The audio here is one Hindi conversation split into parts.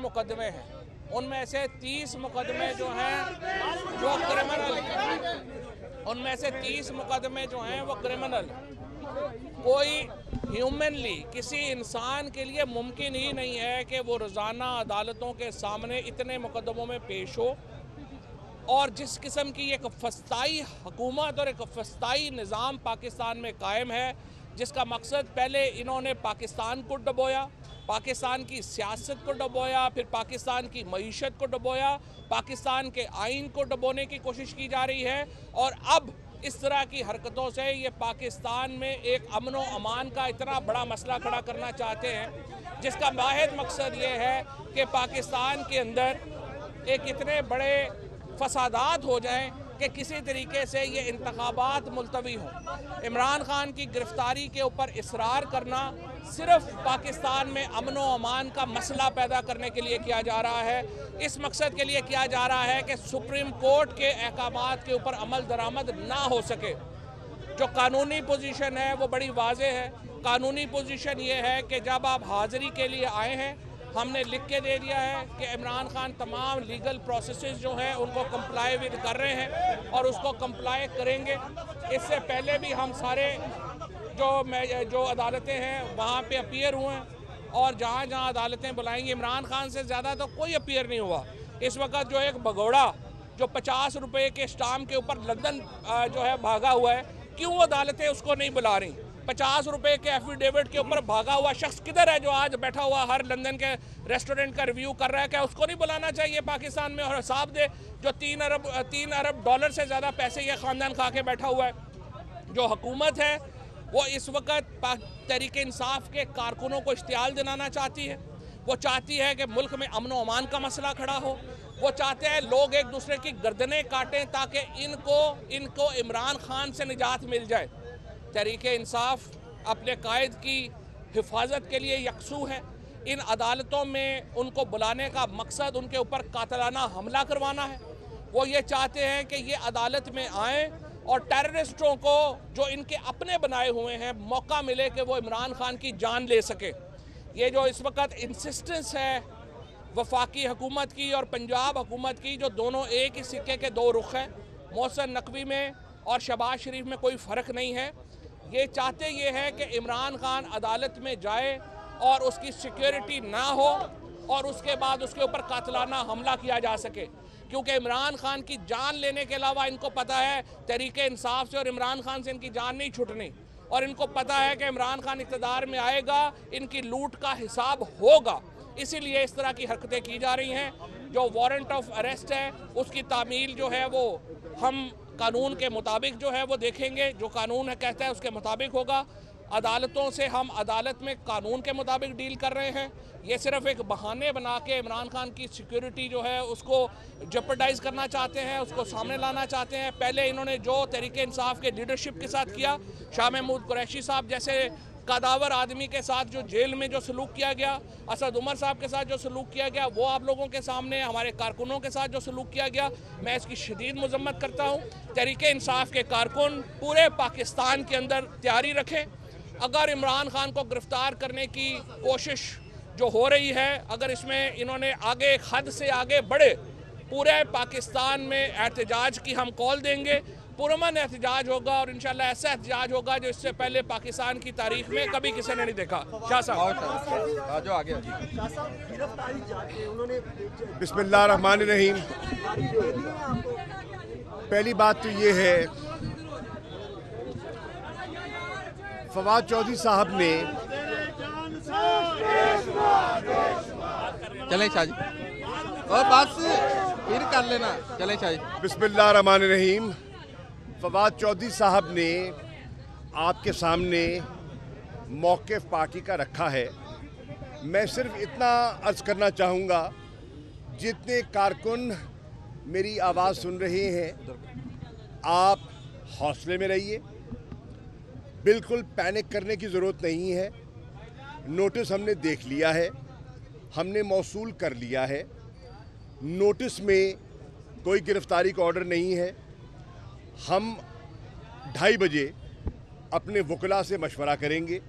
मुकदमे हैं, उनमें से 30 मुकदमे जो हैं वो क्रिमिनल, उनमें से 30 मुकदमे जो हैं वो क्रिमिनल। कोई ह्यूमनली किसी इंसान के लिए मुमकिन ही नहीं है कि वो रोज़ाना अदालतों के सामने इतने मुकदमों में पेश हो। और जिस किस्म की एक फस्ताई हुकूमत और एक फस्ताई निज़ाम पाकिस्तान में कायम है, जिसका मकसद पहले इन्होंने पाकिस्तान को डुबोया, पाकिस्तान की सियासत को डुबोया, फिर पाकिस्तान की मईशत को डुबोया, पाकिस्तान के आइन को डुबोने की कोशिश की जा रही है। और अब इस तरह की हरकतों से ये पाकिस्तान में एक अमन व अमान का इतना बड़ा मसला खड़ा करना चाहते हैं, जिसका वाहिद मकसद ये है कि पाकिस्तान के अंदर एक इतने बड़े फसादात हो जाएं कि किसी तरीके से ये इंतखाबात मुलतवी हों। इमरान खान की गिरफ्तारी के ऊपर इसरार करना सिर्फ पाकिस्तान में अमन व अमान का मसला पैदा करने के लिए किया जा रहा है। इस मकसद के लिए किया जा रहा है कि सुप्रीम कोर्ट के अहकामात के ऊपर अमल दरामद ना हो सके। जो कानूनी पोजीशन है वो बड़ी वाज़ेह है। कानूनी पोजीशन ये है कि जब आप हाज़िरी के लिए आए हैं, हमने लिख के दे दिया है कि इमरान खान तमाम लीगल प्रोसेसेस जो हैं उनको कंप्लाई विद कर रहे हैं और उसको कंप्लाई करेंगे। इससे पहले भी हम सारे जो अदालतें हैं वहाँ पे अपीयर हुए हैं और जहाँ जहाँ अदालतें बुलाएंगी, इमरान खान से ज़्यादा तो कोई अपीयर नहीं हुआ। इस वक्त जो एक भगोड़ा जो 50 रुपये के स्टाम्प के ऊपर लंदन जो है भागा हुआ है, क्यों अदालतें उसको नहीं बुला रही? 50 रुपये के एफिडेविट के ऊपर भागा हुआ शख्स किधर है जो आज बैठा हुआ हर लंदन के रेस्टोरेंट का रिव्यू कर रहा है? क्या उसको नहीं बुलाना चाहिए पाकिस्तान में और हिसाब दे? जो 3 अरब डॉलर से ज़्यादा पैसे ये ख़ानदान खा के बैठा हुआ है। जो हुकूमत है वो इस वक्त तहरीके इंसाफ के कारकुनों को इश्तियाल दिलाना चाहती है। वो चाहती है कि मुल्क में अमन व अमान का मसला खड़ा हो। वो चाहते हैं लोग एक दूसरे की गर्दनें काटें ताकि इनको इमरान खान से निजात मिल जाए। तहरीके इंसाफ अपने कायद की हिफाजत के लिए यकसू है। इन अदालतों में उनको बुलाने का मकसद उनके ऊपर कातलाना हमला करवाना है। वो ये चाहते हैं कि ये अदालत में आएँ और टेररिस्टों को जो इनके अपने बनाए हुए हैं मौका मिले कि वो इमरान खान की जान ले सके। ये जो इस वक्त इंसिस्टेंस है वफाकी हुकूमत की और पंजाब हुकूमत की, जो दोनों एक ही सिक्के के दो रुख हैं, मोहसिन नकवी में और शहबाज शरीफ में कोई फ़र्क नहीं है। ये चाहते ये हैं कि इमरान खान अदालत में जाए और उसकी सिक्योरिटी ना हो और उसके बाद उसके ऊपर कातलाना हमला किया जा सके, क्योंकि इमरान खान की जान लेने के अलावा इनको पता है तहरीके इंसाफ से और इमरान खान से इनकी जान नहीं छुटनी। और इनको पता है कि इमरान खान इक़्तिदार में आएगा, इनकी लूट का हिसाब होगा। इसीलिए इस तरह की हरकतें की जा रही हैं। जो वारंट ऑफ अरेस्ट है उसकी तामील जो है वो हम कानून के मुताबिक जो है वो देखेंगे। जो कानून है कहता है उसके मुताबिक होगा। अदालतों से हम अदालत में कानून के मुताबिक डील कर रहे हैं। ये सिर्फ एक बहाने बना के इमरान खान की सिक्योरिटी जो है उसको जेपरडाइज करना चाहते हैं, उसको सामने लाना चाहते हैं। पहले इन्होंने जो तहरीके इंसाफ के लीडरशिप के साथ किया, शाह महमूद कुरैशी साहब जैसे कदावर आदमी के साथ जो जेल में जो सलूक किया गया, असद उमर साहब के साथ जो सलूक किया गया, वो आप लोगों के सामने, हमारे कारकुनों के साथ जो सलूक किया गया, मैं इसकी शदीद मजम्मत करता हूँ। तहरीके इंसाफ के कारकुन पूरे पाकिस्तान के अंदर तैयारी रखें। अगर इमरान खान को गिरफ्तार करने की कोशिश जो हो रही है, अगर इसमें इन्होंने आगे हद से आगे बढ़े, पूरे पाकिस्तान में एहतजाज की हम कॉल देंगे। पुरअमन एहतजाज होगा और इंशाल्लाह ऐसा एहतजाज होगा जो इससे पहले पाकिस्तान की तारीख में कभी किसी ने नहीं देखा। शाह साहब जो आगे। बिस्मिल्लाहिर्रहमानिर्रहीम। पहली बात तो ये है, फवाद चौधरी साहब ने चले शाह जी और बस फिर कर लेना। चले शाह जी। बिस्मिल्लाहिर्रहमानिर्रहीम। फवाद चौधरी साहब ने आपके सामने मौक़िफ़ पार्टी का रखा है। मैं सिर्फ इतना अर्ज़ करना चाहूँगा, जितने कारकुन मेरी आवाज़ सुन रहे हैं, आप हौसले में रहिए, बिल्कुल पैनिक करने की ज़रूरत नहीं है। नोटिस हमने देख लिया है, हमने मौसूल कर लिया है। नोटिस में कोई गिरफ्तारी का ऑर्डर नहीं है। हम 2:30 बजे अपने वकला से मशवरा करेंगे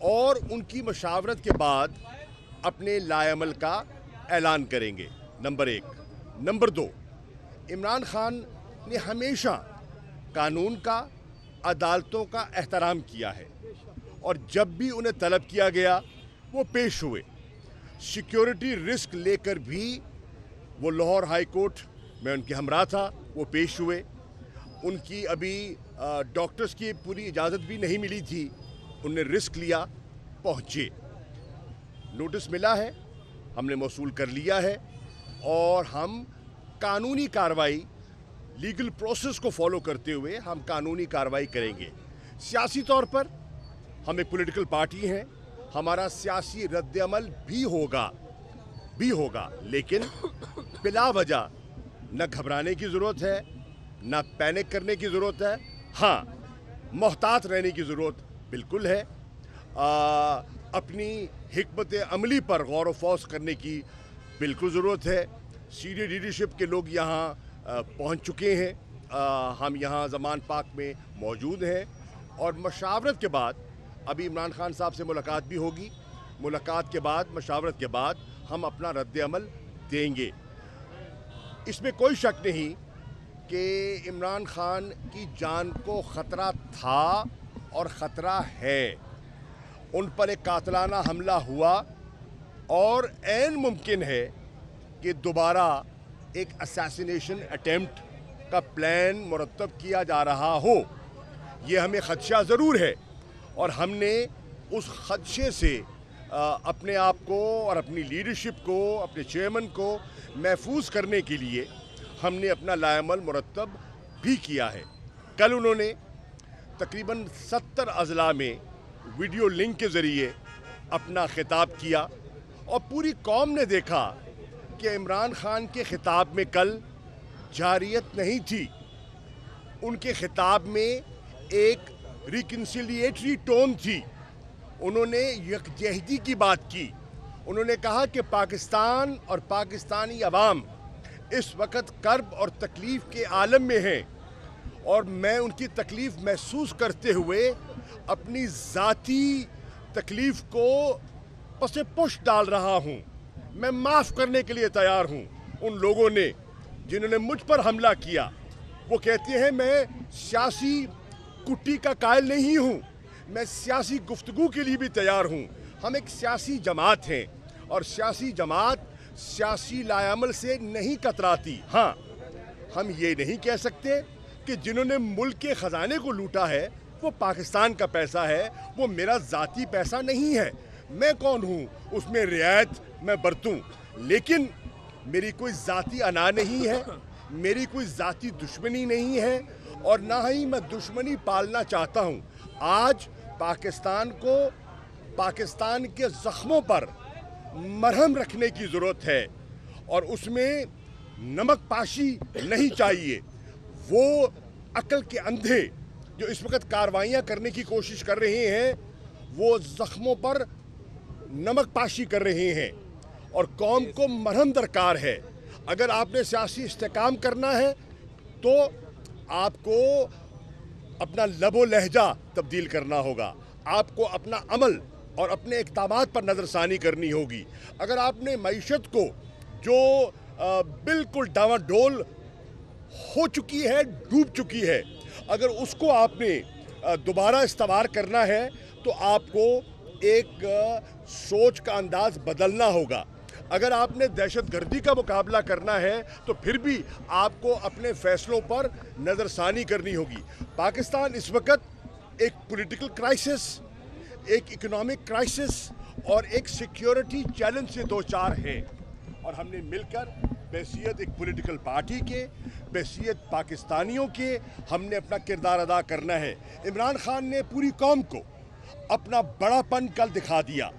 और उनकी मशावरत के बाद अपने लाएअमल का ऐलान करेंगे, नंबर 1। नंबर 2, इमरान खान ने हमेशा कानून का, अदालतों का एहतराम किया है और जब भी उन्हें तलब किया गया वो पेश हुए। सिक्योरिटी रिस्क लेकर भी वो लाहौर हाई कोर्ट में उनके हमरा था, वो पेश हुए। उनकी अभी डॉक्टर्स की पूरी इजाज़त भी नहीं मिली थी, उनने रिस्क लिया, पहुँचे। नोटिस मिला है, हमने मौसूल कर लिया है और हम कानूनी कार्रवाई, लीगल प्रोसेस को फॉलो करते हुए हम कानूनी कार्रवाई करेंगे। सियासी तौर पर हम एक पॉलिटिकल पार्टी हैं, हमारा सियासी रद्द-ए-अमल भी होगा, लेकिन बिला वजह न घबराने की ज़रूरत है, न पैनिक करने की ज़रूरत है। हाँ, मोहतात रहने की ज़रूरत बिल्कुल है। अपनी हिकमत अमली पर गौर व फौज करने की बिल्कुल ज़रूरत है। सीनियर लीडरशिप के लोग यहाँ पहुँच चुके हैं, हम यहाँ ज़मान पार्क में मौजूद हैं और मशावरत के बाद अभी इमरान खान साहब से मुलाकात भी होगी। मुलाकात के बाद, मशावरत के बाद हम अपना रद्द-ए-अमल देंगे। इसमें कोई शक नहीं कि इमरान खान की जान को ख़तरा था और ख़तरा है। उन पर एक कातलाना हमला हुआ और ऐन मुमकिन है कि दोबारा एक असैसिनेशन अटेम्प्ट का प्लान मुरतब किया जा रहा हो। ये हमें ख़दशा ज़रूर है और हमने उस ख़दशे से अपने आप को और अपनी लीडरशिप को, अपने चेयरमैन को महफूज करने के लिए हमने अपना लाएमल मुरतब भी किया है। कल उन्होंने तकरीबन 70 अज़ला में वीडियो लिंक के ज़रिए अपना खिताब किया और पूरी कौम ने देखा कि इमरान खान के खिताब में कल जारियत नहीं थी। उनके खिताब में एक रिकन्सिलिएटरी टोन थी। उन्होंने यकजहती की बात की। उन्होंने कहा कि पाकिस्तान और पाकिस्तानी अवाम इस वक्त कर्ब और तकलीफ़ के आलम में हैं और मैं उनकी तकलीफ़ महसूस करते हुए अपनी ज़ाती तकलीफ़ को पसे पुश डाल रहा हूँ। मैं माफ़ करने के लिए तैयार हूँ उन लोगों ने जिन्होंने मुझ पर हमला किया। वो कहते हैं मैं सियासी कुट्टी का कायल नहीं हूँ, मैं सियासी गुफ्तगू के लिए भी तैयार हूँ। हम एक सियासी जमात हैं और सियासी जमात सियासी लायामल से नहीं कतराती। हाँ, हम ये नहीं कह सकते कि जिन्होंने मुल्क के ख़जाने को लूटा है वो पाकिस्तान का पैसा है, वो मेरा ज़ाती पैसा नहीं है। मैं कौन हूँ उसमें रियायत मैं बरतूँ, लेकिन मेरी कोई ज़ाती अना नहीं है, मेरी कोई ज़ाती दुश्मनी नहीं है और ना ही मैं दुश्मनी पालना चाहता हूँ। आज पाकिस्तान को पाकिस्तान के ज़ख्मों पर मरहम रखने की ज़रूरत है और उसमें नमक पाशी नहीं चाहिए। वो अक्ल के अंधे जो इस वक्त कार्रवाइयाँ करने की कोशिश कर रहे हैं वो ज़ख्मों पर नमक पाशी कर रहे हैं और कौम को मरहम दरकार है। अगर आपने सियासी इस्तेकाम करना है तो आपको अपना लबो लहजा तब्दील करना होगा, आपको अपना अमल और अपने इक़दामात पर नज़रसानी करनी होगी। अगर आपने मईशत को जो बिल्कुल डावाडोल हो चुकी है, डूब चुकी है, अगर उसको आपने दोबारा इस्तेमाल करना है तो आपको एक सोच का अंदाज़ बदलना होगा। अगर आपने दहशतगर्दी का मुकाबला करना है तो फिर भी आपको अपने फ़ैसलों पर नज़रसानी करनी होगी। पाकिस्तान इस वक्त एक पॉलिटिकल क्राइसिस, एक इकोनॉमिक क्राइसिस और एक सिक्योरिटी चैलेंज से दो चार है और हमने मिलकर बहैसियत एक पॉलिटिकल पार्टी के, बहैसियत पाकिस्तानियों के हमने अपना किरदार अदा करना है। इमरान खान ने पूरी कौम को अपना बड़ापन कल दिखा दिया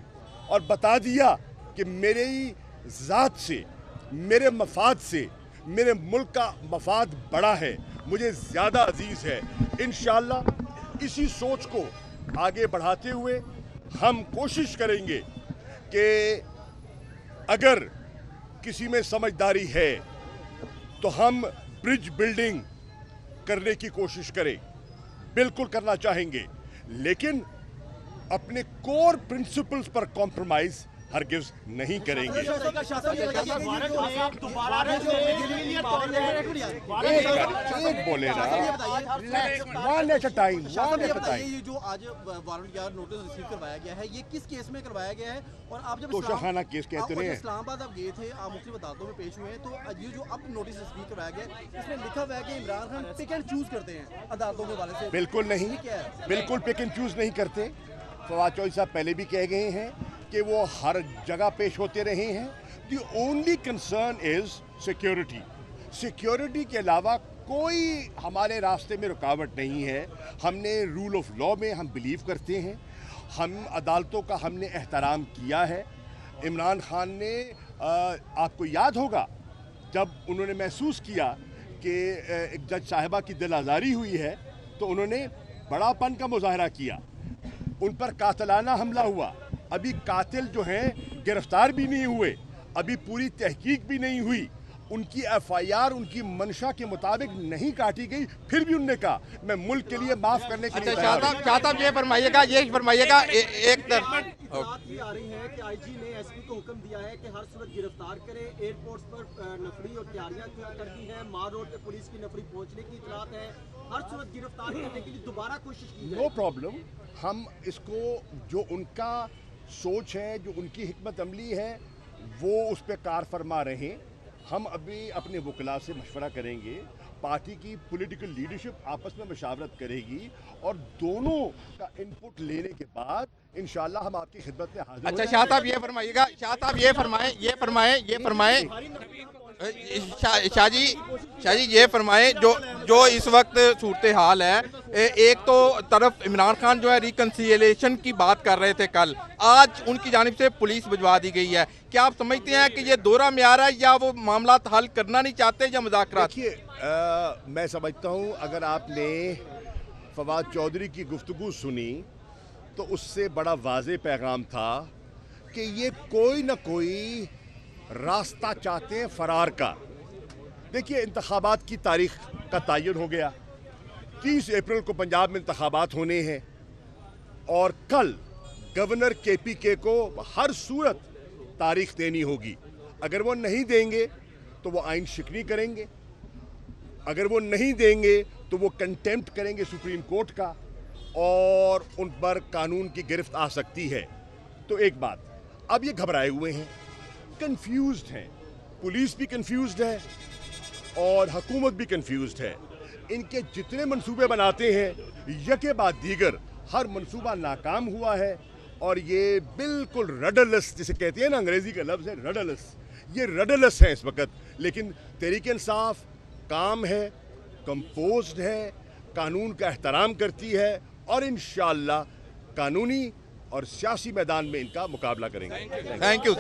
और बता दिया कि मेरी ज़ात से, मेरे मफाद से, मेरे मुल्क का मफाद बड़ा है, मुझे ज़्यादा अजीज़ है। इंशाअल्लाह इसी सोच को आगे बढ़ाते हुए हम कोशिश करेंगे कि अगर किसी में समझदारी है तो हम ब्रिज बिल्डिंग करने की कोशिश करें, बिल्कुल करना चाहेंगे, लेकिन अपने कोर प्रिंसिपल्स पर कॉम्प्रोमाइज़ हरगिज नहीं करेंगे। एक बोले ना, वन एट अ टाइम। ये जो आज वारंट या नोटिस रिसीव करवाया गया है, ये किस केस में करवाया गया है? और आप जब तोशाखाना केस कहते हैं। इस्लामाबाद आप गए थे, आप मुख्तलिफ अदालतों में पेश हुए हैं, तो ये जो अब नोटिस रिसीव करवाया गया है, इसमें लिखा हुआ है कि Imran Khan pick and choose करते हैं अदालतों के वाले से। बिल्कुल नहीं, बिल्कुल पिक एंड चूज नहीं करते। फवाद चौधरी साहब पहले भी कह गए हैं कि वो हर जगह पेश होते रहे हैं। The only concern is security. Security के अलावा कोई हमारे रास्ते में रुकावट नहीं है। हमने रूल ऑफ लॉ में हम बिलीव करते हैं। हम अदालतों का हमने एहतराम किया है। इमरान खान ने आपको याद होगा जब उन्होंने महसूस किया कि एक जज साहिबा की दिल आज़ारी हुई है तो उन्होंने बड़ापन का मुजाहरा किया। उन पर कातिलाना हमला हुआ। अभी कातिल जो हैं गिरफ्तार भी नहीं हुए, अभी पूरी तहकीक भी नहीं हुई, उनकी एफआईआर उनकी मंशा के मुताबिक नहीं काटी गई, फिर भी उन्होंने कहा मैं मुल्क के लिए माफ करने के लिए तैयार हूं। शाह साहब ये फरमाइएगा एक बात ये आ रही है कि आईजी ने एसपी को हुक्म दिया है कि हर सूरत गिरफ्तार करे। एयरपोर्ट्स पर नफरी और तैयारियां कर दी हैं। मार रोड पे पुलिस की नफरी पहुंचने की इतलात है। हर सूरत गिरफ्तार करने के लिए दोबारा कोशिश की जाए। No problem. हम इसको जो उनका सोच है, जो उनकी हिकमत अमली है, वो उस पर कार फरमा रहे हैं। हम अभी अपने वकला से मशवरा करेंगे, पार्टी की पॉलिटिकल लीडरशिप आपस में मशावरत करेगी और दोनों का इनपुट लेने के बाद इंशाल्लाह हम आपकी खिदमत में हाजिर अच्छा शाह साहब ये फरमाइएगा, शाह साहब ये फरमाएं शाह जी ये फरमाएं जो इस वक्त सूरत हाल है। एक तो तरफ इमरान खान जो है रिकन्सिलिएशन की बात कर रहे थे कल, आज उनकी जानिब से पुलिस भिजवा दी गई है। क्या आप समझते हैं कि ये दोहरा म्यार है या वो मामला हल करना नहीं चाहते या मुज़ाकरात? देखिए, मैं समझता हूँ अगर आपने फवाद चौधरी की गुफ्तगू सुनी तो उससे बड़ा वाज़े पैगाम था कि ये कोई ना कोई रास्ता चाहते हैं फरार का। देखिए, इंतखाबात की तारीख का तयन हो गया। 30 अप्रैल को पंजाब में इंतखाबात होने हैं और कल गवर्नर KPK को हर सूरत तारीख देनी होगी। अगर वो नहीं देंगे तो वो आइन शिकनी करेंगे, अगर वो नहीं देंगे तो वो कंटेम्प्ट करेंगे सुप्रीम कोर्ट का और उन पर कानून की गिरफ्त आ सकती है। तो एक बात, अब ये घबराए हुए हैं, कंफ्यूज्ड हैं, पुलिस भी कंफ्यूज्ड है और हुकूमत भी कंफ्यूज्ड है। इनके जितने मंसूबे बनाते हैं यके बाद दीगर हर मंसूबा नाकाम हुआ है और ये बिल्कुल रडरलेस, जिसे कहते हैं ना, अंग्रेजी का लफ्ज़ है रडरलेस, ये रडरलेस है इस वक्त। लेकिन तहरीक इंसाफ काम है, कंपोज्ड है, कानून का एहतराम करती है और इंशाअल्लाह कानूनी और सियासी मैदान में इनका मुकाबला करेंगे। Thank you.